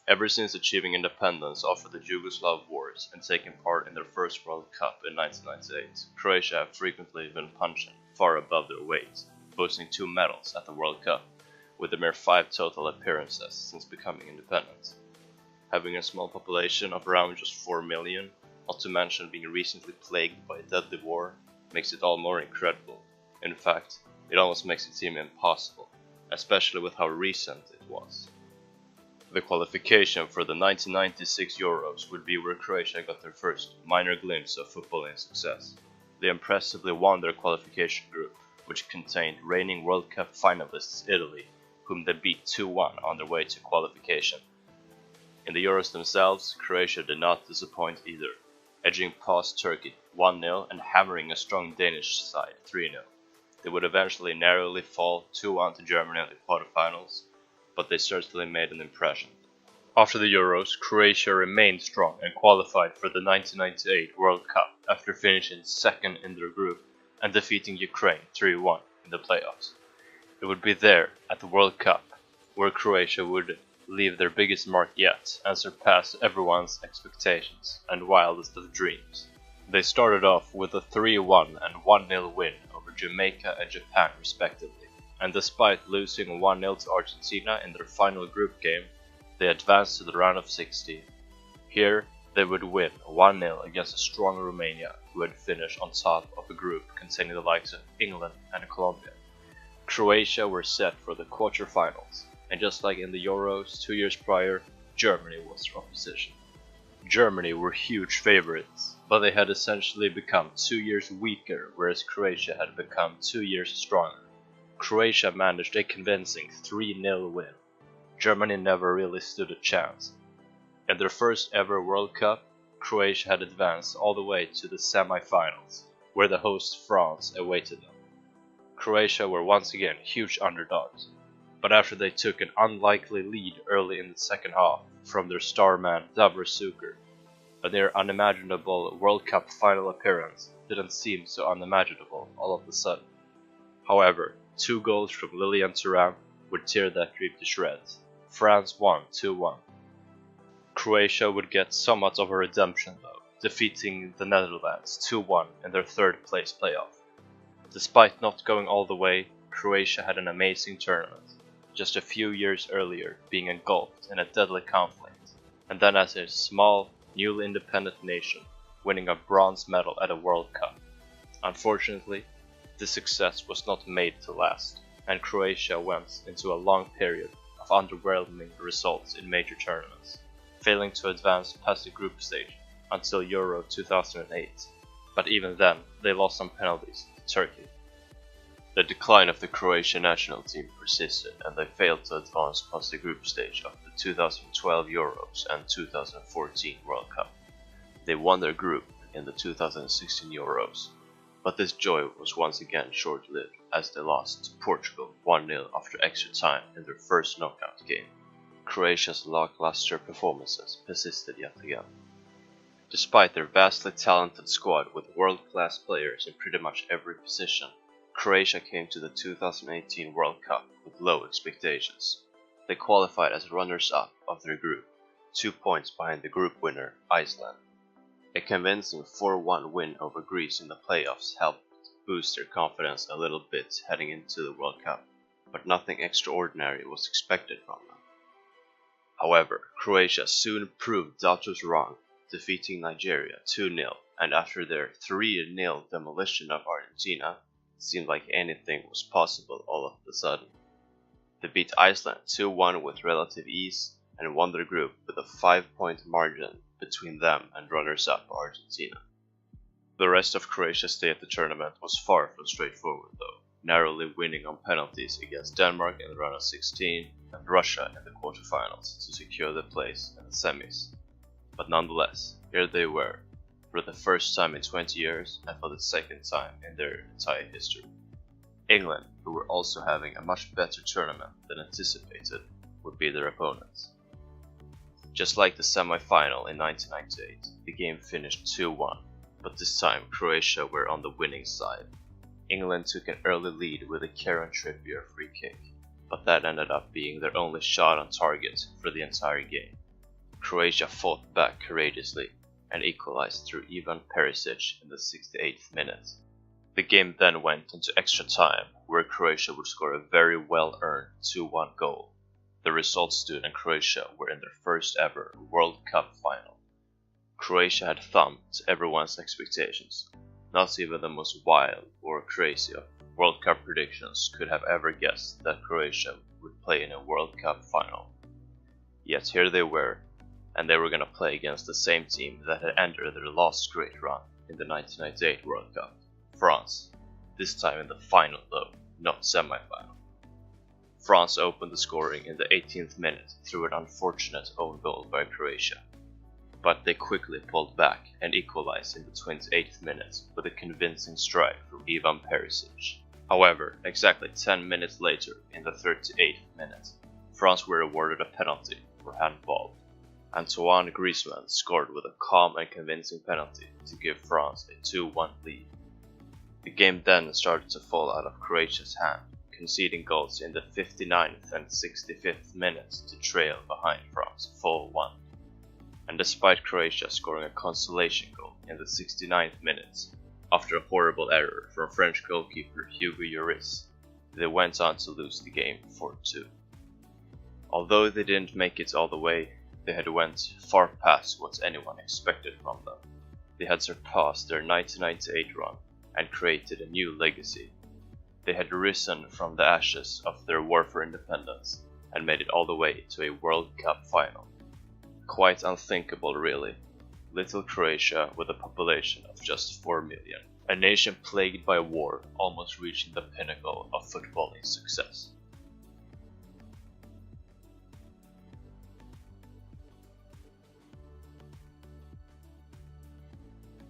Ever since achieving independence after the Yugoslav wars and taking part in their first World Cup in 1998, Croatia have frequently been punching far above their weight, boasting 2 medals at the World Cup, with a mere 5 total appearances since becoming independent. Having a small population of around just 4 million, not to mention being recently plagued by a deadly war, makes it all more incredible. In fact, it almost makes it seem impossible, especially with how recent it was. The qualification for the 1996 Euros would be where Croatia got their first minor glimpse of footballing success. They impressively won their qualification group, which contained reigning World Cup finalists Italy, whom they beat 2-1 on their way to qualification. In the Euros themselves, Croatia did not disappoint either, edging past Turkey 1-0 and hammering a strong Danish side 3-0. They would eventually narrowly fall 2-1 to Germany in the quarterfinals, but they certainly made an impression. After the Euros, Croatia remained strong and qualified for the 1998 World Cup after finishing second in their group and defeating Ukraine 3-1 in the playoffs. It would be there, at the World Cup, where Croatia would leave their biggest mark yet and surpass everyone's expectations and wildest of dreams. They started off with a 3-1 and 1-0 win over Jamaica and Japan respectively, and despite losing 1-0 to Argentina in their final group game, they advanced to the round of 16. Here, they would win 1-0 against a strong Romania, who had finished on top of a group containing the likes of England and Colombia. Croatia were set for the quarterfinals, and just like in the Euros 2 years prior, Germany was their opposition. Germany were huge favorites, but they had essentially become 2 years weaker, whereas Croatia had become 2 years stronger. Croatia managed a convincing 3-0 win. Germany never really stood a chance. In their first ever World Cup, Croatia had advanced all the way to the semi-finals, where the host France awaited them. Croatia were once again huge underdogs, but after they took an unlikely lead early in the second half from their star man Davor Suker, a near unimaginable World Cup final appearance didn't seem so unimaginable all of a sudden. However, 2 goals from Lilian Thuram would tear that dream to shreds. France won 2-1. Croatia would get somewhat of a redemption though, defeating the Netherlands 2-1 in their 3rd place playoff. Despite not going all the way, Croatia had an amazing tournament, just a few years earlier being engulfed in a deadly conflict, and then as a small, newly independent nation, winning a bronze medal at a World Cup. Unfortunately, this success was not made to last, and Croatia went into a long period of underwhelming results in major tournaments, failing to advance past the group stage until Euro 2008, but even then they lost on penalties to Turkey. The decline of the Croatian national team persisted, and they failed to advance past the group stage of the 2012 Euros and 2014 World Cup. They won their group in the 2016 Euros, but this joy was once again short-lived as they lost to Portugal 1-0 after extra time in their first knockout game. Croatia's lackluster performances persisted yet again. Despite their vastly talented squad with world-class players in pretty much every position, Croatia came to the 2018 World Cup with low expectations. They qualified as runners-up of their group, 2 points behind the group winner, Iceland. A convincing 4-1 win over Greece in the playoffs helped boost their confidence a little bit heading into the World Cup, but nothing extraordinary was expected from them. However, Croatia soon proved doubters wrong, defeating Nigeria 2-0, and after their 3-0 demolition of Argentina, it seemed like anything was possible all of a sudden. They beat Iceland 2-1 with relative ease and won their group with a 5-point margin between them and runners-up Argentina. The rest of Croatia's stay at the tournament was far from straightforward though, narrowly winning on penalties against Denmark in the round of 16 and Russia in the quarterfinals to secure their place in the semis. But nonetheless, here they were, for the first time in 20 years and for the second time in their entire history. England, who were also having a much better tournament than anticipated, would be their opponents. Just like the semi-final in 1998, the game finished 2-1, but this time Croatia were on the winning side. England took an early lead with a Kieran Trippier free kick, but that ended up being their only shot on target for the entire game. Croatia fought back courageously and equalized through Ivan Perisic in the 68th minute. The game then went into extra time, where Croatia would score a very well-earned 2-1 goal. The result stood and Croatia were in their first ever World Cup final. Croatia had thumped everyone's expectations. Not even the most wild or crazy of World Cup predictions could have ever guessed that Croatia would play in a World Cup final. Yet here they were, and they were going to play against the same team that had entered their last great run in the 1998 World Cup, France. This time in the final though, not semi-final. France opened the scoring in the 18th minute through an unfortunate own goal by Croatia, but they quickly pulled back and equalized in the 28th minute with a convincing strike from Ivan Perisic. However, exactly 10 minutes later, in the 38th minute, France were awarded a penalty for handball. Antoine Griezmann scored with a calm and convincing penalty to give France a 2-1 lead. The game then started to fall out of Croatia's hand, conceding goals in the 59th and 65th minutes to trail behind France 4-1. And despite Croatia scoring a consolation goal in the 69th minute, after a horrible error from French goalkeeper Hugo Lloris, they went on to lose the game 4-2. Although they didn't make it all the way, they had went far past what anyone expected from them. They had surpassed their 1998 run and created a new legacy. They had risen from the ashes of their war for independence and made it all the way to a World Cup final. Quite unthinkable really. Little Croatia with a population of just 4 million, a nation plagued by war almost reaching the pinnacle of footballing success.